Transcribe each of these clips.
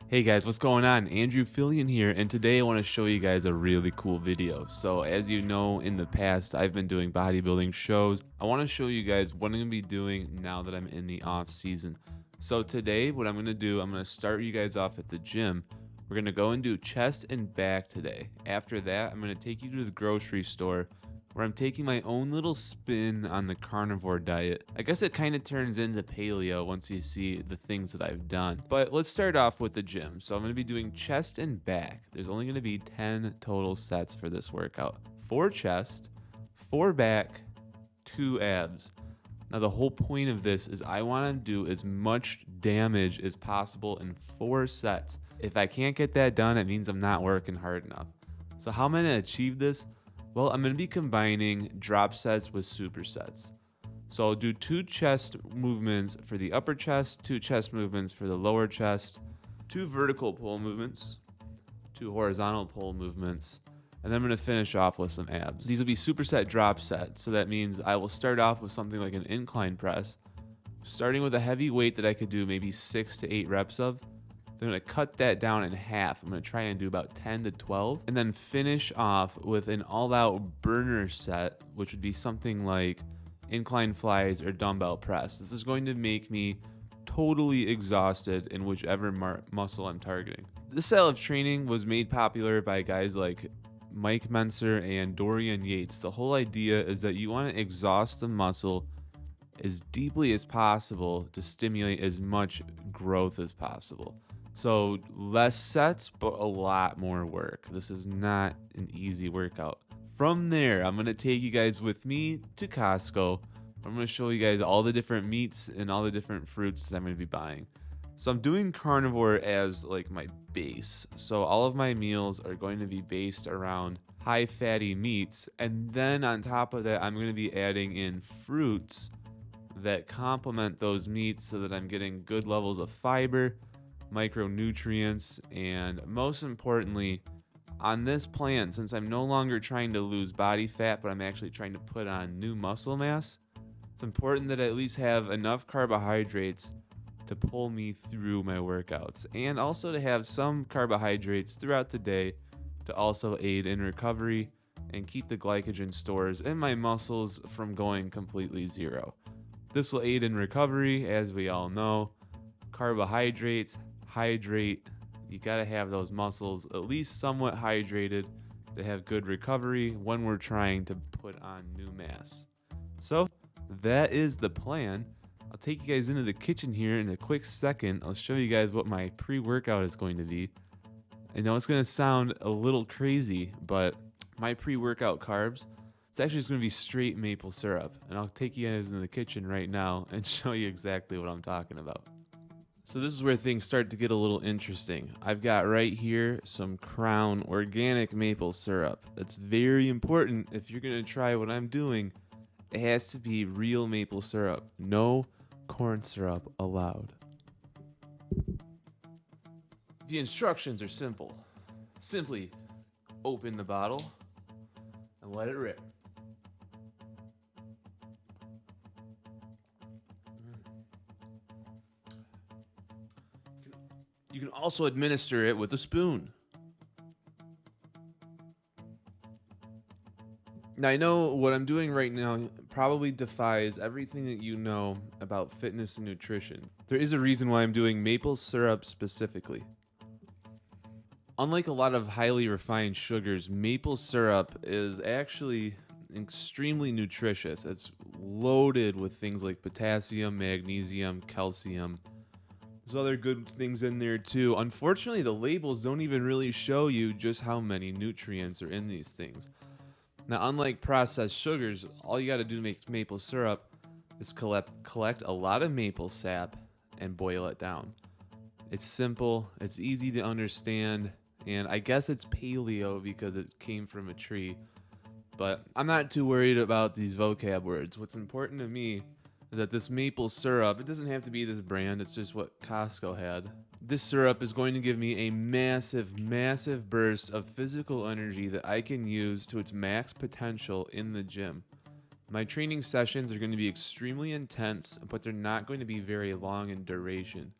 Hey guys, what's going on? Andrew Fillion here, and today I want to show you guys a really cool video. So as you know, in the past, I've been doing bodybuilding shows. I want to show you guys what I'm going to be doing now that I'm in the off season. So today, what I'm going to do, I'm going to start you guys off at the gym. We're going to go and do chest and back today. After that, I'm going to take you to the grocery store where I'm taking my own little spin on the carnivore diet. I guess it kind of turns into paleo once you see the things that I've done. But let's start off with the gym. So I'm going to be doing chest and back. There's only going to be 10 total sets for this workout. 4 chest, 4 back, 2 abs. Now the whole point of this is I want to do as much damage as possible in 4 sets. If I can't get that done, it means I'm not working hard enough. So how am I going to achieve this? Well, I'm going to be combining drop sets with supersets. So I'll do 2 chest movements for the upper chest, 2 chest movements for the lower chest, 2 vertical pull movements, 2 horizontal pull movements, and then I'm going to finish off with some abs. These will be superset drop sets, so that means I will start off with something like an incline press, starting with a heavy weight that I could do maybe 6 to 8 reps of. Then I'm going to cut that down in half. I'm going to try and do about 10 to 12 and then finish off with an all-out burner set, which would be something like incline flies or dumbbell press. This is going to make me totally exhausted in whichever muscle I'm targeting. This style of training was made popular by guys like Mike Menser and Dorian Yates. The whole idea is that you want to exhaust the muscle as deeply as possible to stimulate as much growth as possible. So less sets, but a lot more work. This is not an easy workout. From there, I'm going to take you guys with me to Costco. I'm going to show you guys all the different meats and all the different fruits that I'm going to be buying. So I'm doing carnivore as like my base. So all of my meals are going to be based around high fatty meats. And then on top of that, I'm going to be adding in fruits that complement those meats so that I'm getting good levels of fiber, micronutrients, and most importantly, on this plan, since I'm no longer trying to lose body fat, but I'm actually trying to put on new muscle mass, it's important that I at least have enough carbohydrates to pull me through my workouts, and also to have some carbohydrates throughout the day to also aid in recovery and keep the glycogen stores in my muscles from going completely zero. This will aid in recovery, as we all know. Carbohydrates hydrate. You got to have those muscles at least somewhat hydrated to have good recovery when we're trying to put on new mass. So that is the plan. I'll take you guys into the kitchen here in a quick second. I'll show you guys what my pre-workout is going to be. I know it's going to sound a little crazy, but my pre-workout carbs, it's actually just going to be straight maple syrup. And I'll take you guys in the kitchen right now and show you exactly what I'm talking about. So this is where things start to get a little interesting. I've got right here some Crown organic maple syrup. That's very important if you're going to try what I'm doing. It has to be real maple syrup. No corn syrup allowed. The instructions are simple. Simply open the bottle and let it rip. You can also administer it with a spoon. Now, I know what I'm doing right now probably defies everything that you know about fitness and nutrition. There is a reason why I'm doing maple syrup specifically. Unlike a lot of highly refined sugars, maple syrup is actually extremely nutritious. It's loaded with things like potassium, magnesium, calcium. There's other good things in there too. Unfortunately, the labels don't even really show you just how many nutrients are in these things. Now, unlike processed sugars, all you got to do to make maple syrup is collect a lot of maple sap and boil it down. It's simple, it's easy to understand, and I guess it's paleo because it came from a tree. But I'm not too worried about these vocab words. What's important to me that this maple syrup, it doesn't have to be this brand, it's just what Costco had. This syrup is going to give me a massive, massive burst of physical energy that I can use to its max potential in the gym. My training sessions are going to be extremely intense, but they're not going to be very long in duration.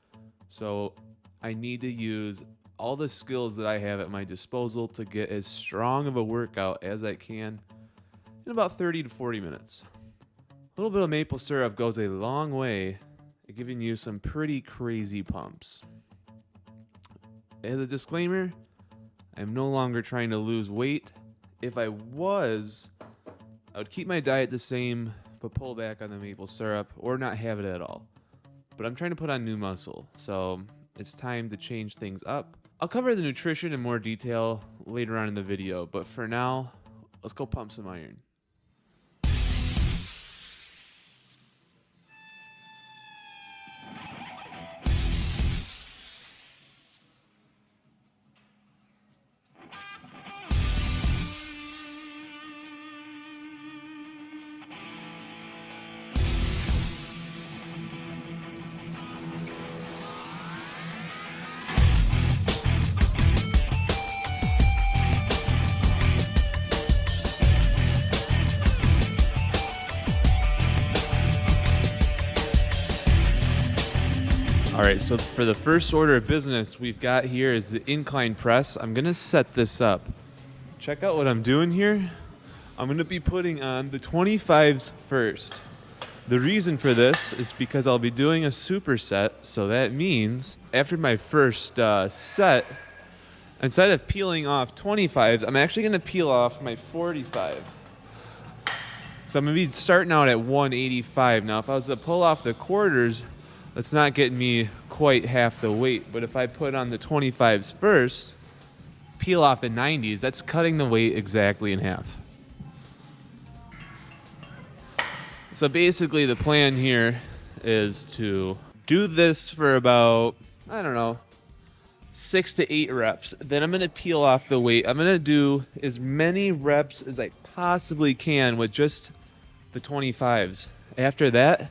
So I need to use all the skills that I have at my disposal to get as strong of a workout as I can in about 30 to 40 minutes. A little bit of maple syrup goes a long way at giving you some pretty crazy pumps. As a disclaimer, I'm no longer trying to lose weight. If I was, I would keep my diet the same, but pull back on the maple syrup or not have it at all. But I'm trying to put on new muscle, so it's time to change things up. I'll cover the nutrition in more detail later on in the video, but for now, let's go pump some iron. All right, so for the first order of business we've got here is the incline press. I'm gonna set this up. Check out what I'm doing here. I'm gonna be putting on the 25s first. The reason for this is because I'll be doing a superset, so that means after my first set, instead of peeling off 25s, I'm actually gonna peel off my 45. So I'm gonna be starting out at 185. Now, if I was to pull off the quarters, that's not getting me quite half the weight, but if I put on the 25s first, peel off the 90s, that's cutting the weight exactly in half. So basically the plan here is to do this for about, I don't know, 6 to 8 reps. Then I'm gonna peel off the weight. I'm gonna do as many reps as I possibly can with just the 25s. After that,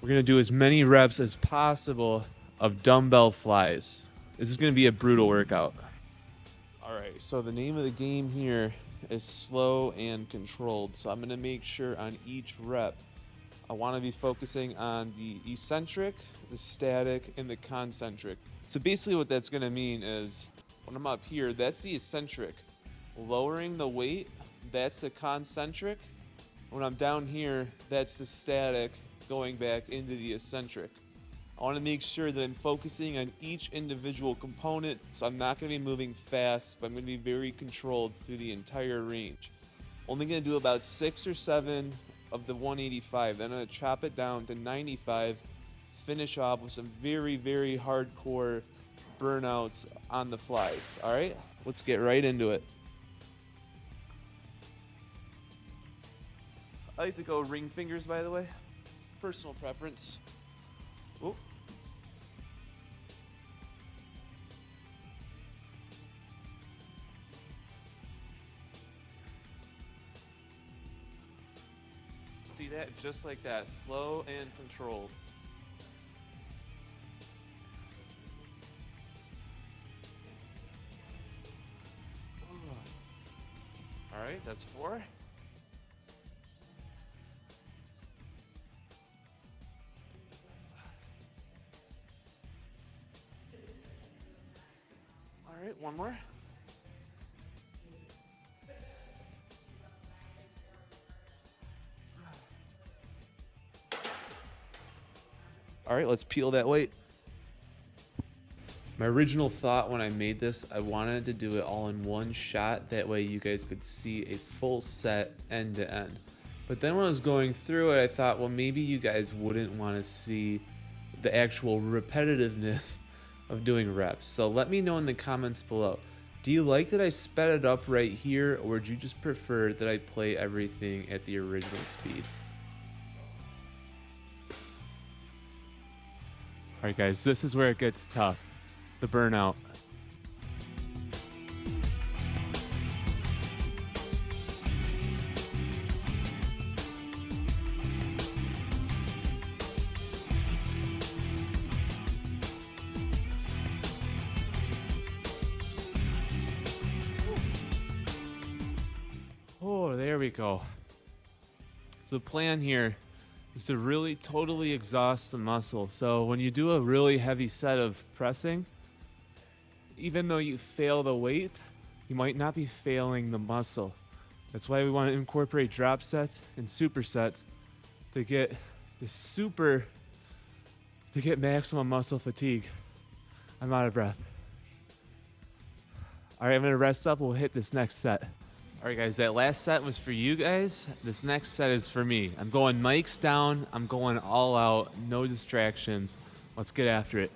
we're going to do as many reps as possible of dumbbell flies. This is going to be a brutal workout. All right, so the name of the game here is slow and controlled. So I'm going to make sure on each rep, I want to be focusing on the eccentric, the static, and the concentric. So basically what that's going to mean is when I'm up here, that's the eccentric. Lowering the weight, that's the concentric. When I'm down here, that's the static, going back into the eccentric. I want to make sure that I'm focusing on each individual component, so I'm not going to be moving fast, but I'm going to be very controlled through the entire range. Only going to do about 6 or 7 of the 185, then I'm going to chop it down to 95, finish off with some very, very hardcore burnouts on the flies. All right, let's get right into it. I like to go ring fingers, by the way. Personal preference. Whoop. See that? Just like that. Slow and controlled. All right, that's 4. All right, one more. All right, let's peel that weight. My original thought when I made this, I wanted to do it all in one shot. That way you guys could see a full set end to end. But then when I was going through it, I thought, well, maybe you guys wouldn't want to see the actual repetitiveness of doing reps. So let me know in the comments below. Do you like that I sped it up right here, or would you just prefer that I play everything at the original speed? All right, guys, this is where it gets tough. The burnout. Oh, there we go. So the plan here is to really totally exhaust the muscle. So when you do a really heavy set of pressing, even though you fail the weight, you might not be failing the muscle. That's why we want to incorporate drop sets and supersets to get maximum muscle fatigue. I'm out of breath. All right, I'm gonna rest up. We'll hit this next set. All right, guys, that last set was for you guys. This next set is for me. I'm going mics down. I'm going all out, no distractions. Let's get after it.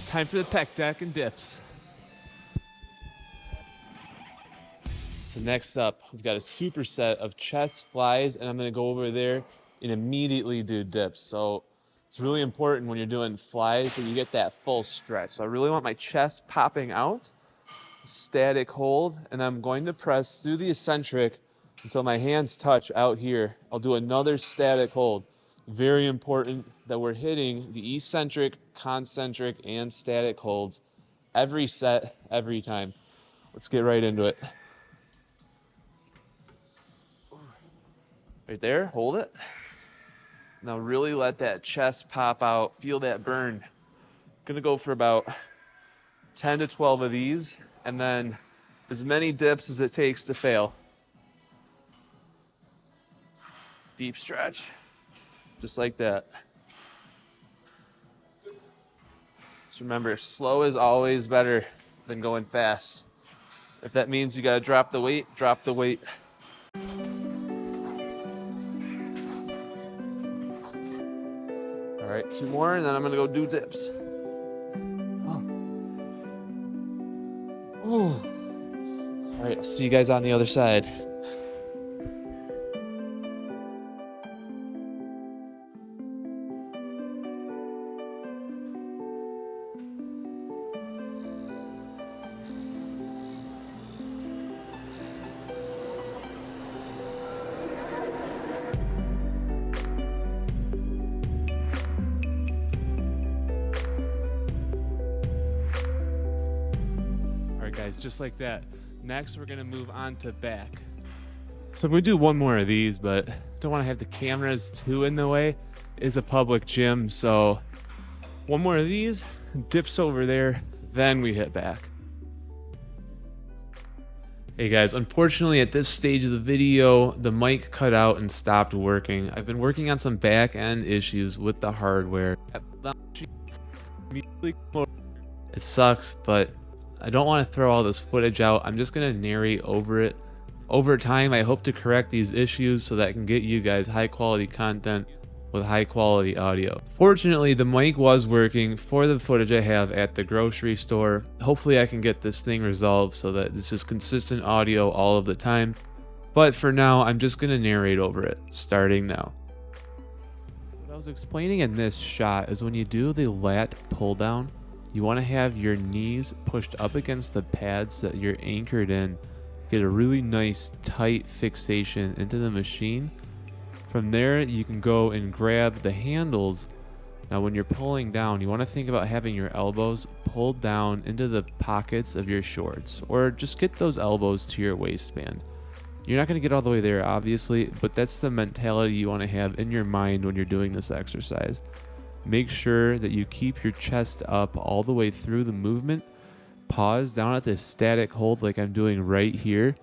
Time for the pec deck and dips. So next up, we've got a superset of chest flies, and I'm gonna go over there and immediately do dips. So it's really important when you're doing flies that you get that full stretch. So I really want my chest popping out, static hold, and I'm going to press through the eccentric until my hands touch out here. I'll do another static hold. Very important that we're hitting the eccentric, concentric, and static holds every set, every time. Let's get right into it. Right there, hold it. Now really let that chest pop out, feel that burn. Gonna go for about 10 to 12 of these, and then as many dips as it takes to fail. Deep stretch. Just like that. Just remember, slow is always better than going fast. If that means you gotta drop the weight, drop the weight. All right, 2 more, and then I'm gonna go do dips. Oh. All right, I'll see you guys on the other side. Guys, just like that. Next, we're gonna move on to back. So I'm gonna do one more of these, but don't want to have the cameras too in the way. It is a public gym, so one more of these, dips over there, then we hit back. Hey guys, unfortunately at this stage of the video, the mic cut out and stopped working. I've been working on some back end issues with the hardware. It sucks, but I don't want to throw all this footage out. I'm just going to narrate over it. Over time, I hope to correct these issues so that I can get you guys high quality content with high quality audio. Fortunately, the mic was working for the footage I have at the grocery store. Hopefully I can get this thing resolved so that this is consistent audio all of the time. But for now, I'm just going to narrate over it, starting now. What I was explaining in this shot is when you do the lat pull down, you want to have your knees pushed up against the pads that you're anchored in. Get a really nice tight fixation into the machine. From there, you can go and grab the handles. Now, when you're pulling down, you want to think about having your elbows pulled down into the pockets of your shorts, or just get those elbows to your waistband. You're not going to get all the way there, obviously, but that's the mentality you want to have in your mind when you're doing this exercise. Make sure that you keep your chest up all the way through the movement. Pause down at this static hold like I'm doing right here,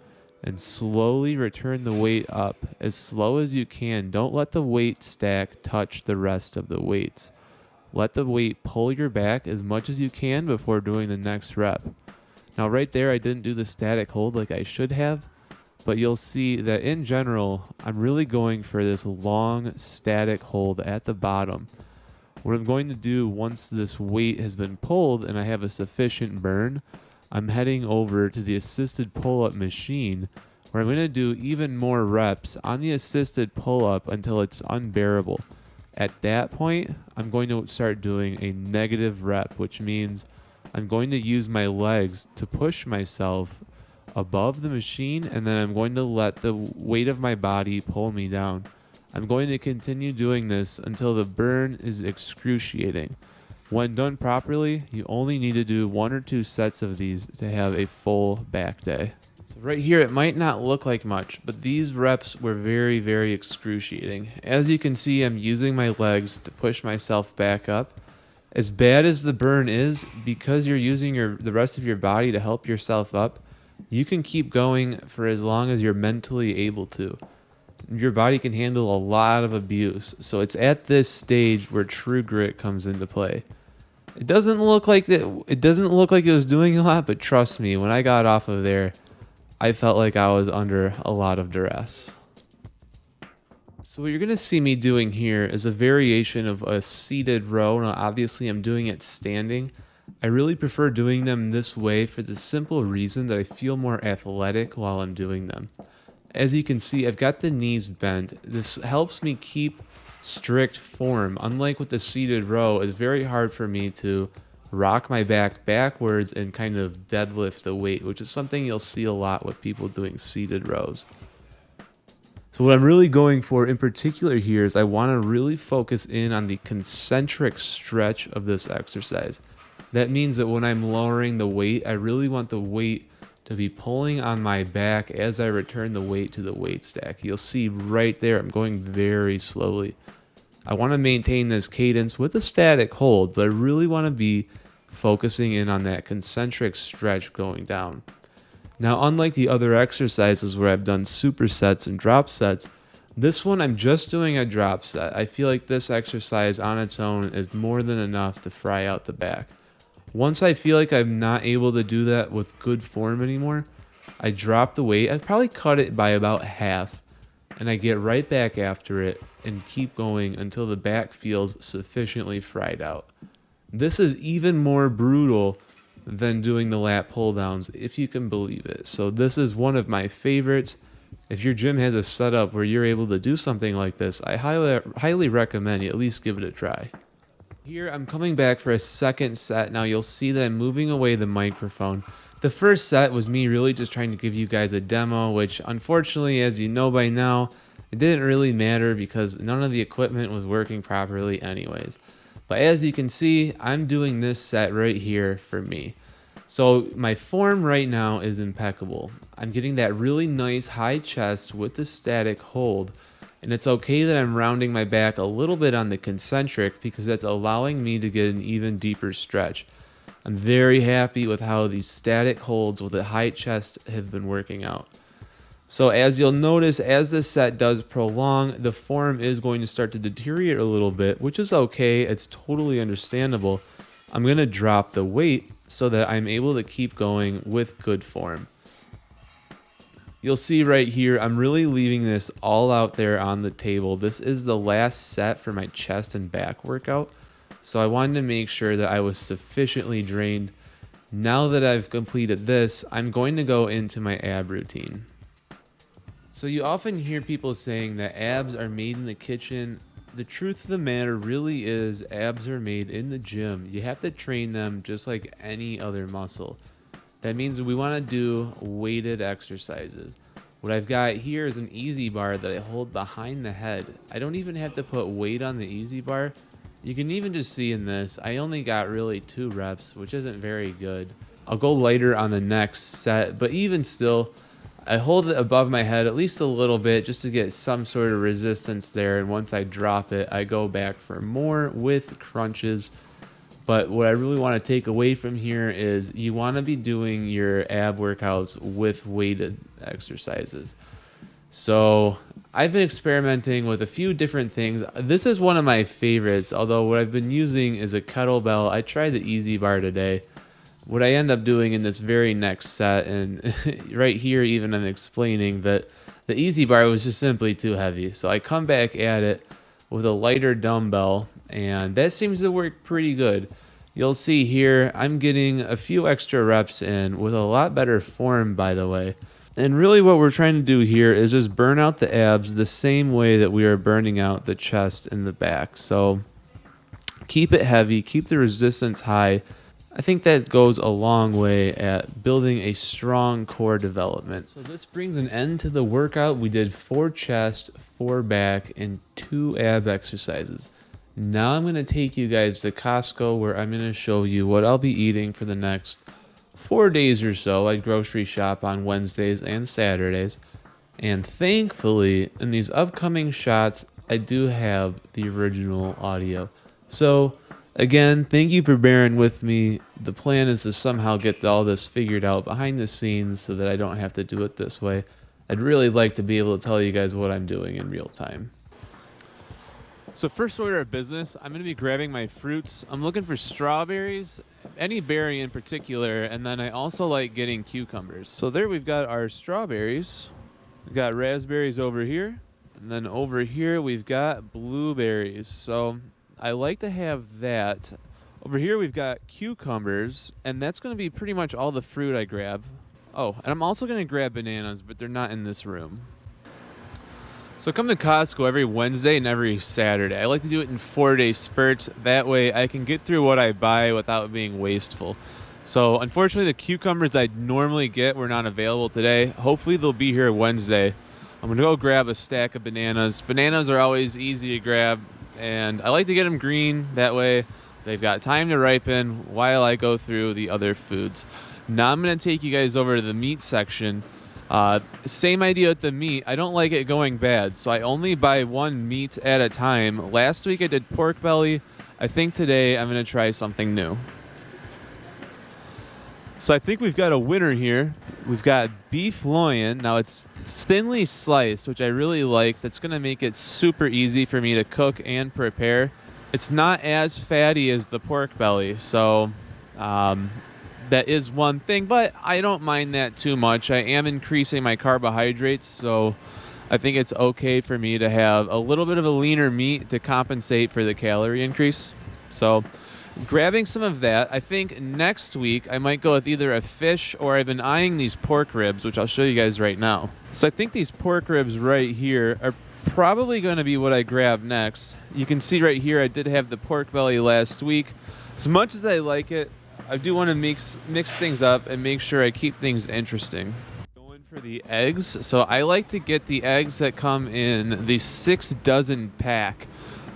and slowly return the weight up as slow as you can. Don't let the weight stack touch the rest of the weights. let the weight pull your back as much as you can before doing the next rep. Now right there, I didn't do the static hold like I should have, but you'll see that in general, I'm really going for this long static hold at the bottom. What I'm going to do once this weight has been pulled and I have a sufficient burn, I'm heading over to the assisted pull-up machine where I'm going to do even more reps on the assisted pull-up until it's unbearable. At that point, I'm going to start doing a negative rep, which means I'm going to use my legs to push myself above the machine, and then I'm going to let the weight of my body pull me down. I'm going to continue doing this until the burn is excruciating. When done properly, you only need to do 1 or 2 sets of these to have a full back day. So right here, it might not look like much, but these reps were very, very excruciating. As you can see, I'm using my legs to push myself back up. As bad as the burn is, because you're using the rest of your body to help yourself up, you can keep going for as long as you're mentally able to. Your body can handle a lot of abuse, so it's at this stage where true grit comes into play. It doesn't look like it was doing a lot, but trust me, when I got off of there, I felt like I was under a lot of duress. So what you're going to see me doing here is a variation of a seated row. Now obviously I'm doing it standing. I really prefer doing them this way for the simple reason that I feel more athletic while I'm doing them. As you can see, I've got the knees bent. This helps me keep strict form. Unlike with the seated row, it's very hard for me to rock my back backwards and kind of deadlift the weight, which is something you'll see a lot with people doing seated rows. So what I'm really going for in particular here is I want to really focus in on the concentric stretch of this exercise. That means that when I'm lowering the weight, I really want the weight to be pulling on my back as I return the weight to the weight stack. You'll see right there, I'm going very slowly. I want to maintain this cadence with a static hold, but I really want to be focusing in on that concentric stretch going down. Now, unlike the other exercises where I've done supersets and drop sets, this one I'm just doing a drop set. I feel like this exercise on its own is more than enough to fry out the back. Once I feel like I'm not able to do that with good form anymore, I drop the weight. I probably cut it by about half, and I get right back after it and keep going until the back feels sufficiently fried out. This is even more brutal than doing the lat pull downs, if you can believe it. So this is one of my favorites. If your gym has a setup where you're able to do something like this, I highly recommend you at least give it a try. Here I'm coming back for a second set. Now you'll see that I'm moving away the microphone. The first set was me really just trying to give you guys a demo, which unfortunately, as you know by now, it didn't really matter because none of the equipment was working properly anyways. But as you can see, I'm doing this set right here for me. So my form right now is impeccable. I'm getting that really nice high chest with the static hold. And it's okay that I'm rounding my back a little bit on the concentric because that's allowing me to get an even deeper stretch. I'm very happy with how these static holds with a high chest have been working out. So as you'll notice, as this set does prolong, the form is going to start to deteriorate a little bit, which is okay. It's totally understandable. I'm going to drop the weight so that I'm able to keep going with good form. You'll see right here, I'm really leaving this all out there on the table. This is the last set for my chest and back workout. So I wanted to make sure that I was sufficiently drained. Now that I've completed this, I'm going to go into my ab routine. So you often hear people saying that abs are made in the kitchen. The truth of the matter really is abs are made in the gym. You have to train them just like any other muscle. That means we want to do weighted exercises. What I've got here is an easy bar that I hold behind the head. I don't even have to put weight on the easy bar. You can even just see in this, I only got really 2 reps, which isn't very good. I'll go lighter on the next set, but even still, I hold it above my head at least a little bit just to get some sort of resistance there. And once I drop it, I go back for more with crunches. But what I really want to take away from here is you want to be doing your ab workouts with weighted exercises. So I've been experimenting with a few different things. This is one of my favorites, although what I've been using is a kettlebell. I tried the Easy Bar today. What I end up doing in this very next set, and right here even I'm explaining that the Easy Bar was just simply too heavy. So I come back at it with a lighter dumbbell, and that seems to work pretty good. You'll see here I'm getting a few extra reps in with a lot better form, by the way. And really what we're trying to do here is just burn out the abs the same way that we are burning out the chest and the back. So keep it heavy, keep the resistance high. I think that goes a long way at building a strong core development. So this brings an end to the workout. We did 4 chest, 4 back, and 2 ab exercises. Now I'm going to take you guys to Costco, where I'm going to show you what I'll be eating for the next 4 days or so. I grocery shop on Wednesdays and Saturdays. And thankfully, in these upcoming shots, I do have the original audio. So again, thank you for bearing with me. The plan is to somehow get all this figured out behind the scenes so that I don't have to do it this way. I'd really like to be able to tell you guys what I'm doing in real time. So first order of business, I'm going to be grabbing my fruits. I'm looking for strawberries, any berry in particular, and then I also like getting cucumbers. So there we've got our strawberries. We've got raspberries over here, and then over here we've got blueberries. So I like to have that. Over here we've got cucumbers, and that's going to be pretty much all the fruit I grab. Oh, and I'm also going to grab bananas, but they're not in this room. So I come to Costco every Wednesday and every Saturday. I like to do it in 4-day spurts. That way I can get through what I buy without being wasteful. So unfortunately the cucumbers I normally get were not available today. Hopefully they'll be here Wednesday. I'm going to go grab a stack of bananas. Bananas are always easy to grab, and I like to get them green. That way they've got time to ripen while I go through the other foods. Now I'm going to take you guys over to the meat section. Same idea with the meat. I don't like it going bad, so I only buy one meat at a time. Last week I did pork belly. I think today I'm going to try something new. So I think we've got a winner here. We've got beef loin. Now it's thinly sliced, which I really like. That's going to make it super easy for me to cook and prepare. It's not as fatty as the pork belly, so that is one thing, but I don't mind that too much. I am increasing my carbohydrates, so I think it's okay for me to have a little bit of a leaner meat to compensate for the calorie increase. So grabbing some of that. I think next week I might go with either a fish, or I've been eyeing these pork ribs, which I'll show you guys right now. So I think these pork ribs right here are probably going to be what I grab next. You can see right here I did have the pork belly last week. As much as I like it, I do want to mix things up and make sure I keep things interesting. Going for the eggs. So I like to get the eggs that come in the 6 dozen pack.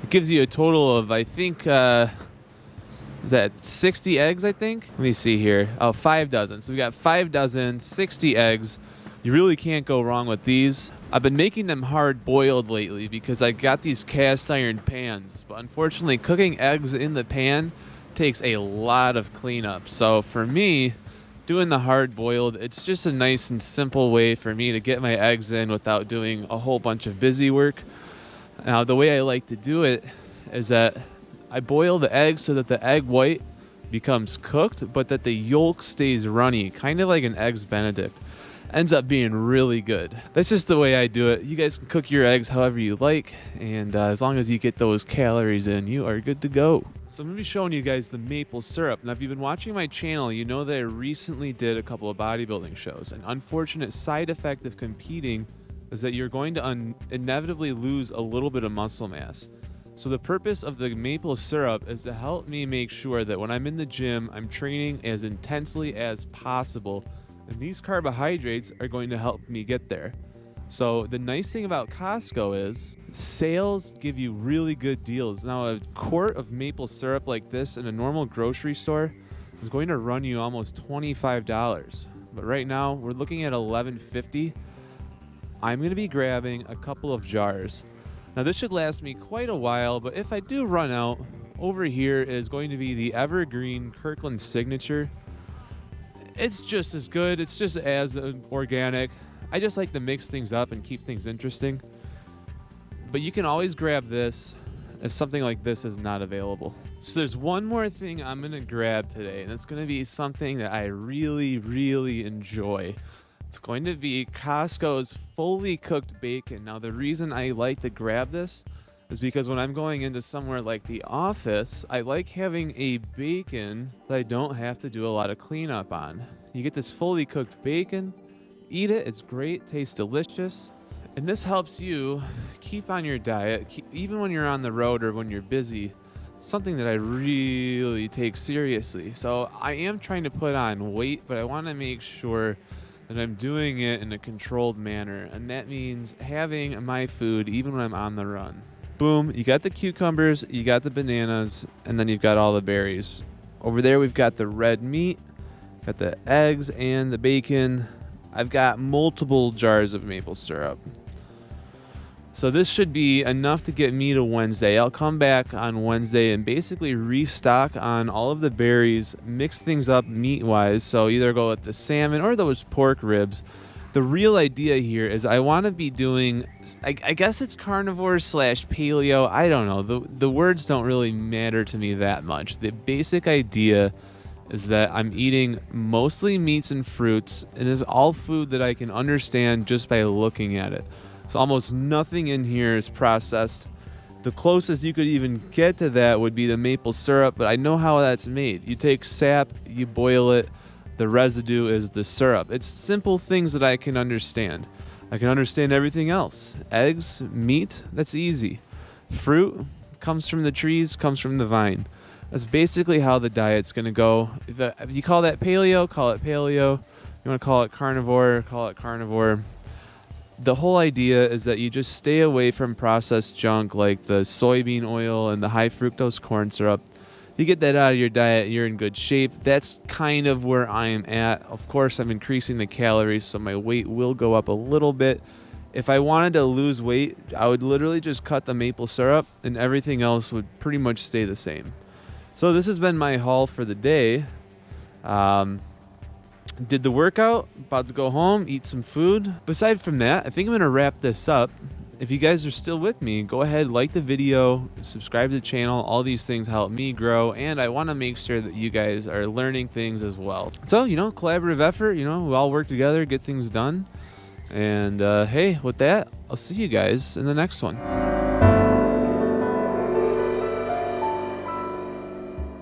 It gives you a total of, I think, is that 60 eggs, I think? Let me see here. Oh, 5 dozen. So we got 5 dozen, 60 eggs. You really can't go wrong with these. I've been making them hard boiled lately because I got these cast iron pans. But unfortunately, cooking eggs in the pan takes a lot of cleanup. So for me, doing the hard boiled, it's just a nice and simple way for me to get my eggs in without doing a whole bunch of busy work. Now the way I like to do it is that I boil the eggs so that the egg white becomes cooked, but that the yolk stays runny, kind of like an Eggs Benedict. Ends up being really good. That's just the way I do it. You guys can cook your eggs however you like, and as long as you get those calories in, you are good to go. So I'm going to be showing you guys the maple syrup. Now if you've been watching my channel, you know that I recently did a couple of bodybuilding shows. An unfortunate side effect of competing is that you're going to inevitably lose a little bit of muscle mass. So the purpose of the maple syrup is to help me make sure that when I'm in the gym, I'm training as intensely as possible. And these carbohydrates are going to help me get there. So the nice thing about Costco is sales give you really good deals. Now a quart of maple syrup like this in a normal grocery store is going to run you almost $25. But right now we're looking at $11.50. I'm going to be grabbing a couple of jars. Now this should last me quite a while, but if I do run out, over here is going to be the Evergreen Kirkland Signature. It's just as good. It's just as organic. I just like to mix things up and keep things interesting. But you can always grab this if something like this is not available. So there's one more thing I'm gonna grab today, and it's gonna be something that I really, really enjoy. It's going to be Costco's fully cooked bacon. Now, the reason I like to grab this is because when I'm going into somewhere like the office, I like having a bacon that I don't have to do a lot of cleanup on. You get this fully cooked bacon, eat it, it's great, tastes delicious. And this helps you keep on your diet, even when you're on the road or when you're busy. Something that I really take seriously. So I am trying to put on weight, but I want to make sure that I'm doing it in a controlled manner. And that means having my food even when I'm on the run. Boom, you got the cucumbers, you got the bananas, and then you've got all the berries. Over there we've got the red meat, got the eggs and the bacon. I've got multiple jars of maple syrup. So this should be enough to get me to Wednesday. I'll come back on Wednesday and basically restock on all of the berries, mix things up meat-wise. So either go with the salmon or those pork ribs. The real idea here is I want to be doing, I guess it's carnivore / paleo. I don't know. The words don't really matter to me that much. The basic idea is that I'm eating mostly meats and fruits, and it's all food that I can understand just by looking at it. So almost nothing in here is processed. The closest you could even get to that would be the maple syrup, but I know how that's made. You take sap, you boil it, the residue is the syrup. It's simple things that I can understand. I can understand everything else. Eggs, meat, that's easy. Fruit comes from the trees, comes from the vine. That's basically how the diet's gonna go. If you call that paleo, call it paleo. You wanna call it carnivore, call it carnivore. The whole idea is that you just stay away from processed junk like the soybean oil and the high fructose corn syrup. You get that out of your diet, you're in good shape. That's kind of where I'm at. Of course, I'm increasing the calories, so my weight will go up a little bit. If I wanted to lose weight, I would literally just cut the maple syrup and everything else would pretty much stay the same. So this has been my haul for the day. Did the workout, about to go home, eat some food. Aside from that, I think I'm going to wrap this up. If you guys are still with me, go ahead, like the video, subscribe to the channel. All these things help me grow, and I want to make sure that you guys are learning things as well. So, collaborative effort, we all work together, get things done. And hey, with that, I'll see you guys in the next one.